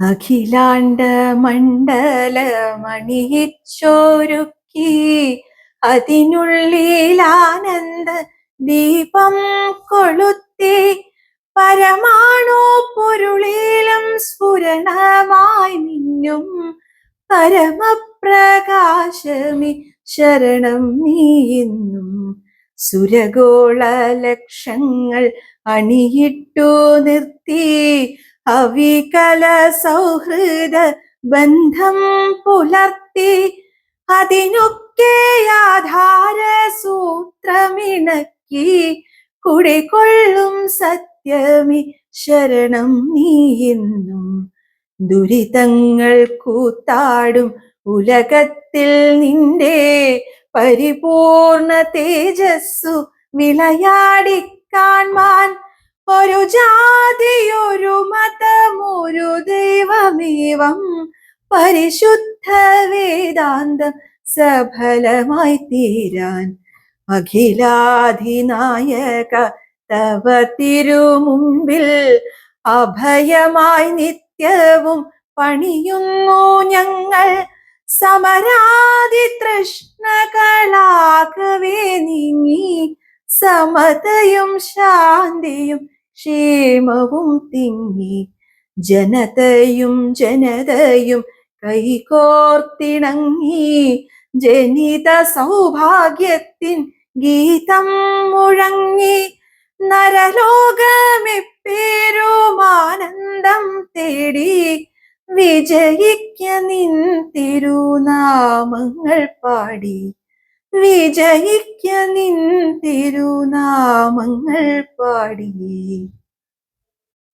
അഖിലാണ്ട മണ്ഡലമണിയിച്ചൊരുക്കി അതിനുള്ളിൽ ആനന്ദ ദീപം കൊളുത്തി പരമാണു പൊരുളിലും സ്ഫുരണമായി മിന്നും പരമപ്രകാശമി ശരണം നീയെന്നും. സുരഗോള ലക്ഷങ്ങൾ അണിയിട്ടു നിർത്തി അവികല സൗഹൃദ ബന്ധം പുലർത്തി അതിനൊക്കെ ആധാര സൂത്രമിണക്കി കുടികൊള്ളും സത്യമി ശരണം നീയെന്നും. ദുരിതങ്ങൾ കൂത്താടും ഉലകത്തിൽ നിന്റെ പരിപൂർണ തേജസ്സു വിളയാടിക്കാൺമാൻ ഒരു ജാതിയൊരു മതമൊരു ദൈവമേവം പരിശുദ്ധ വേദാന്തം സഫലമായി തീരാൻ അഖിലാധിനായക തവ തിരുമുമ്പിൽ അഭയമായി നിത്യവും പണിയുന്നു ഞങ്ങൾ. സമരാദി തൃഷ്ണകളാകവേ നീങ്ങി സമതയും ശാന്തിയും ക്ഷേമവും തിങ്ങി ജനതയും ജനതയും കൈകോർത്തിണങ്ങി ജനിത സൗഭാഗ്യത്തിൻ ഗീതം മുഴങ്ങി നരലോകമെപ്പേരും തേടി വിജയിക്ക നിൻ തിരുനാമങ്ങൾ പാടി വിജയിക്ക നിൻ തിരുനാമങ്ങൾ പാടി.